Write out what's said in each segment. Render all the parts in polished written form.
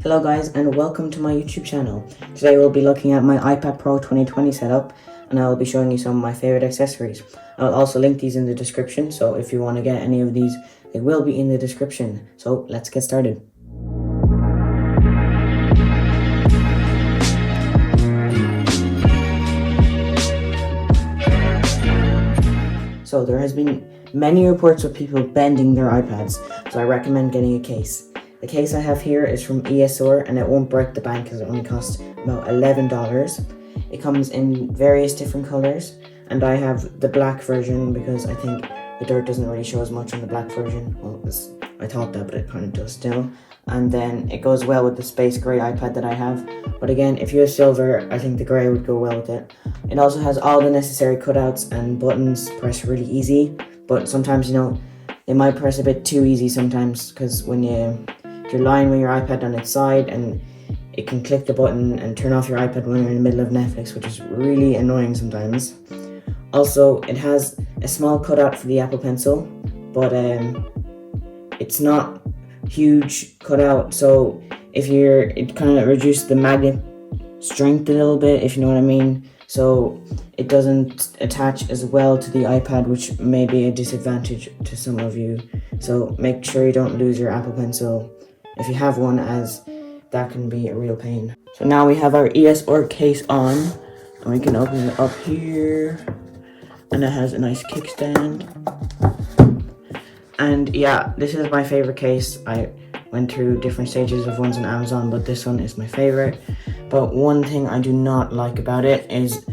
Hello guys and welcome to my YouTube channel. Today we'll be looking at my iPad Pro 2020 setup and I will be showing you some of my favorite accessories. I'll also link these in the description, so if you want to get any of these, they will be in the description. So let's get started. So there has been many reports of people bending their iPads, so I recommend getting a case. The case I have here is from ESR and it won't break the bank because it only costs about $11. It comes in various different colors and I have the black version because I think the dirt doesn't really show as much on the black version. Well, I thought that, but it kind of does still. And then it goes well with the space grey iPad that I have. But again, if you have silver, I think the grey would go well with it. It also has all the necessary cutouts and buttons press really easy. But sometimes, they might press a bit too easy sometimes because if you're lying with your iPad on its side and it can click the button and turn off your iPad when you're in the middle of Netflix, which is really annoying sometimes. Also, it has a small cutout for the Apple Pencil, but it's not huge cutout, so it kind of reduces the magnet strength a little bit, if you know what I mean. So it doesn't attach as well to the iPad, which may be a disadvantage to some of you. So make sure you don't lose your Apple Pencil if you have one, as that can be a real pain. So now we have our ESR case on and we can open it up here, and it has a nice kickstand. And yeah, this is my favorite case. I went through different stages of ones on Amazon, but this one is my favorite. But one thing I do not like about it is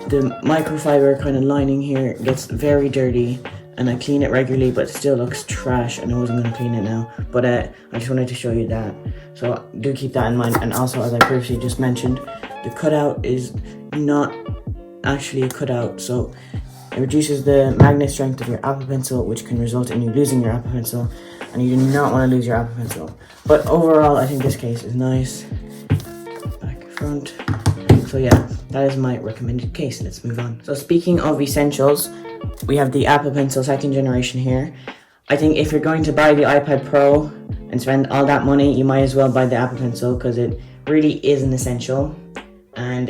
the microfiber kind of lining here gets very dirty, and I clean it regularly, but it still looks trash, and I wasn't going to clean it now. But I just wanted to show you that. So do keep that in mind. And also, as I previously just mentioned, the cutout is not actually a cutout, so it reduces the magnet strength of your Apple Pencil, which can result in you losing your Apple Pencil, and you do not want to lose your Apple Pencil. But overall, I think this case is nice. Back, front. So yeah, that is my recommended case. Let's move on. So speaking of essentials, we have the Apple Pencil 2nd generation here. I think if you're going to buy the iPad Pro and spend all that money, you might as well buy the Apple Pencil because it really is an essential. And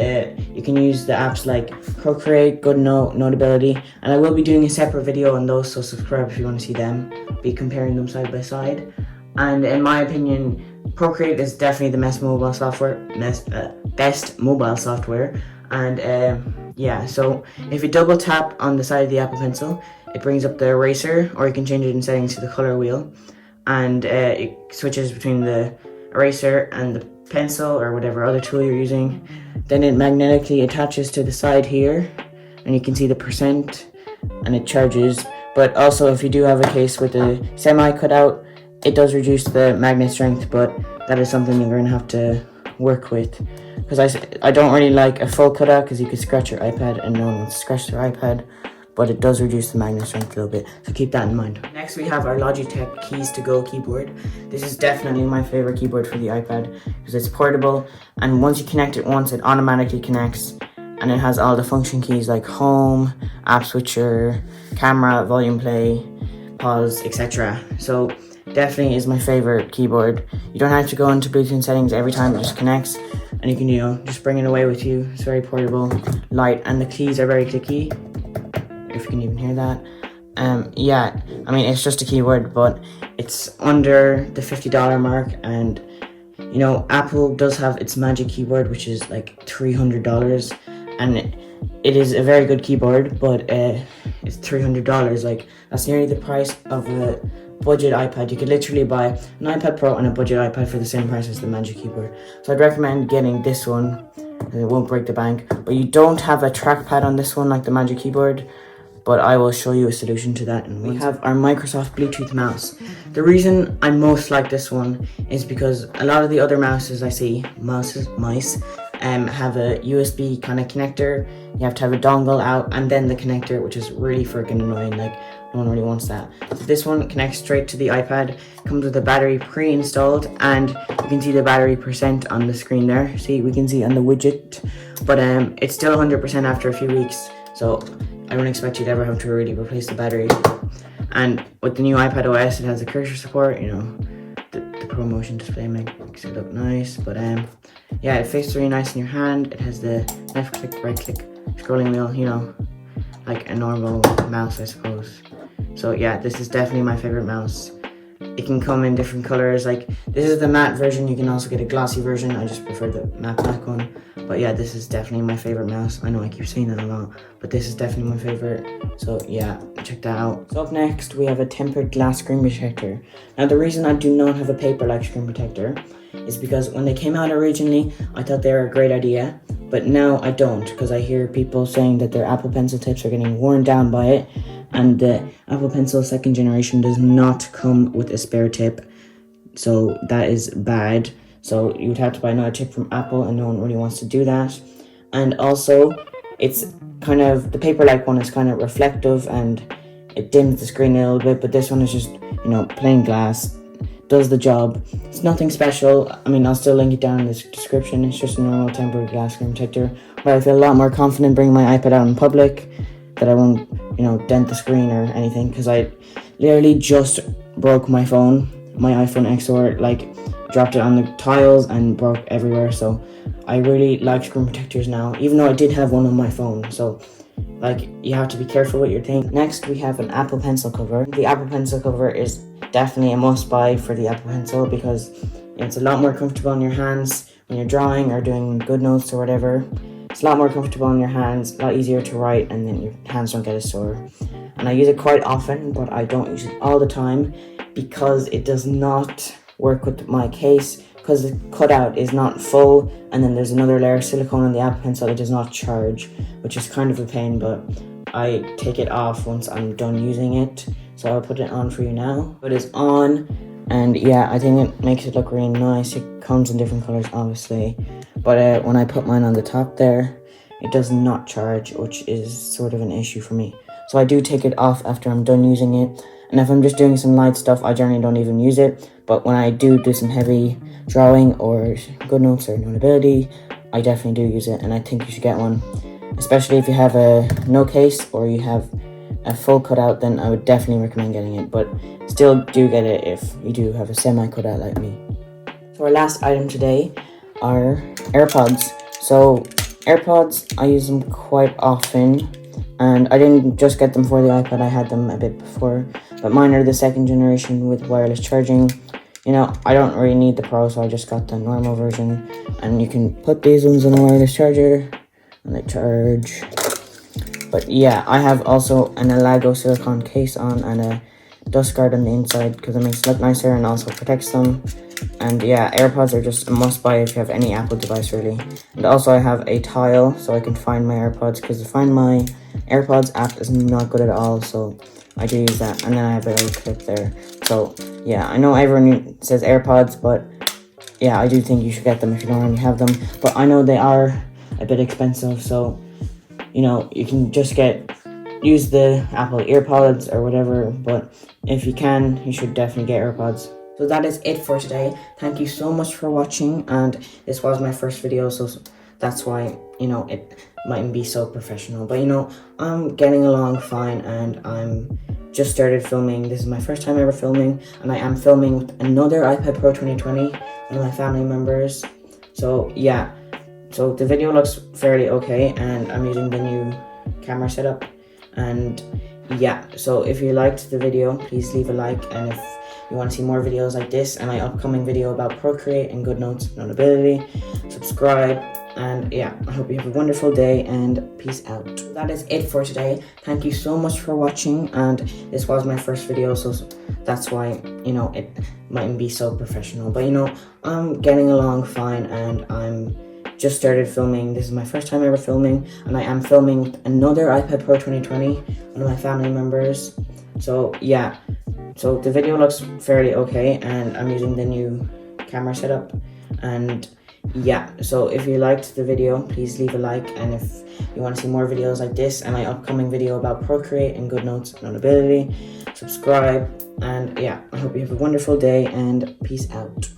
you can use the apps like Procreate, GoodNote, Notability, and I will be doing a separate video on those, so subscribe if you want to see them. Be comparing them side by side. And in my opinion, Procreate is definitely the best mobile software. And yeah, so if you double tap on the side of the Apple Pencil, it brings up the eraser, or you can change it in settings to the color wheel, and it switches between the eraser and the pencil or whatever other tool you're using. Then it magnetically attaches to the side here, and you can see the percent, and it charges. But also, if you do have a case with a semi cutout, it does reduce the magnet strength, but that is something you're going to have to work with, because I don't really like a full cutout because you could scratch your iPad and no one wants to scratch their iPad, but it does reduce the magnet strength a little bit, so keep that in mind. Next we have our Logitech Keys to Go keyboard. This is definitely my favorite keyboard for the iPad because it's portable, and once you connect it once, it automatically connects, and it has all the function keys like home, app switcher, camera, volume play, pause, etc. So definitely is my favorite keyboard. You don't have to go into Bluetooth settings every time, it just connects, and you can just bring it away with you. It's very portable, light, and the keys are very clicky, if you can even hear that. Yeah, I mean, it's just a keyboard, but it's under the $50 mark, and Apple does have its Magic Keyboard, which is like $300, and it is a very good keyboard, but it's $300. Like, that's nearly the price of a budget iPad. You could literally buy an iPad Pro and a budget iPad for the same price as the Magic Keyboard. So I'd recommend getting this one, and it won't break the bank. But you don't have a trackpad on this one like the Magic Keyboard, but I will show you a solution to that. And we have our Microsoft Bluetooth mouse. The reason I most like this one is because a lot of the other mouses I see, mice, have a USB kind of connector. You have to have a dongle out and then the connector, which is really freaking annoying. Like, no one really wants that. So this one connects straight to the iPad, comes with a battery pre-installed, and you can see the battery percent on the screen there. See, we can see on the widget, but it's still 100% after a few weeks, so I don't expect you to ever have to really replace the battery. And with the new iPad OS, it has a cursor support, the ProMotion display makes it look nice. But yeah, it fits really nice in your hand. It has the left click, right click, scrolling wheel, you know, like a normal mouse, I suppose. So yeah, this is definitely my favorite mouse. It can come in different colors. Like, this is the matte version. You can also get a glossy version. I just prefer the matte black one. But yeah, this is definitely my favorite mouse. I know I keep saying that a lot, but this is definitely my favorite. So yeah, check that out. So up next, we have a tempered glass screen protector. Now, the reason I do not have a paper-like screen protector is because when they came out originally, I thought they were a great idea, but now I don't, because I hear people saying that their Apple Pencil tips are getting worn down by it, and the Apple Pencil 2nd generation does not come with a spare tip, so that is bad. So you would have to buy another tip from Apple, and no one really wants to do that. And also, it's kind of, the paper-like one is kind of reflective, and it dims the screen a little bit, but this one is just, you know, plain glass, does the job. It's nothing special. I mean, I'll still link it down in the description. It's just a normal tempered glass screen protector, where I feel a lot more confident bringing my iPad out in public, that I won't, you know, dent the screen or anything, because I literally just broke my phone, my iPhone XR, like, dropped it on the tiles and broke everywhere. So I really like screen protectors now, even though I did have one on my phone. So like, you have to be careful with your thing. Next, we have an Apple Pencil cover. The Apple Pencil cover is definitely a must buy for the Apple Pencil, because it's a lot more comfortable in your hands when you're drawing or doing good notes or whatever. It's a lot more comfortable in your hands, a lot easier to write, and then your hands don't get as sore. And I use it quite often, but I don't use it all the time, because it does not work with my case, because the cutout is not full, and then there's another layer of silicone on the Apple Pencil. It does not charge, which is kind of a pain, but I take it off once I'm done using it. So I'll put it on for you now. It is on, and yeah, I think it makes it look really nice. It comes in different colors, obviously, but when I put mine on the top there, it does not charge, which is sort of an issue for me. So I do take it off after I'm done using it. And if I'm just doing some light stuff, I generally don't even use it. But when I do some heavy drawing or good notes or notability, I definitely do use it. And I think you should get one. Especially if you have a no case or you have a full cutout, then I would definitely recommend getting it. But still do get it if you do have a semi cutout like me. So our last item today are AirPods. So AirPods, I use them quite often. And I didn't just get them for the iPad, I had them a bit before. But mine are the 2nd generation with wireless charging. You know, I don't really need the Pro, so I just got the normal version. And you can put these ones in a wireless charger, and they charge. But yeah, I have also an Elago silicone case on and a dust guard on the inside, because it makes it look nicer and also protects them. And yeah, AirPods are just a must buy if you have any Apple device, really. And also I have a tile so I can find my AirPods, because the Find My AirPods app is not good at all, so I do use that. And then I have a little clip there. So yeah, I know everyone says AirPods, but yeah, I do think you should get them if you don't already have them. But I know they are a bit expensive, so you know, you can just use the Apple EarPods or whatever, but if you can, you should definitely get AirPods. So that is it for today. Thank you so much for watching, and this was my first video, so that's why, you know, it mightn't be so professional, but you know, I'm getting along fine, and I'm just started filming. This is my first time ever filming, and I am filming with another iPad Pro 2020, one of my family members. So yeah, so the video looks fairly okay, and I'm using the new camera setup. And yeah, so if you liked the video, please leave a like, and if you want to see more videos like this and my upcoming video about Procreate and GoodNotes Notability, subscribe. And yeah, I hope you have a wonderful day, and peace out. That is it for today. Thank you so much for watching, and this was my first video, so that's why, you know, it mightn't be so professional, but you know, I'm getting along fine, and I'm just started filming. This is my first time ever filming, and I am filming with another iPad Pro 2020, one of my family members. So yeah, so the video looks fairly okay, and I'm using the new camera setup. And yeah, so if you liked the video, please leave a like, and if you want to see more videos like this and my upcoming video about Procreate and GoodNotes Notability, subscribe. And yeah, I hope you have a wonderful day, and peace out.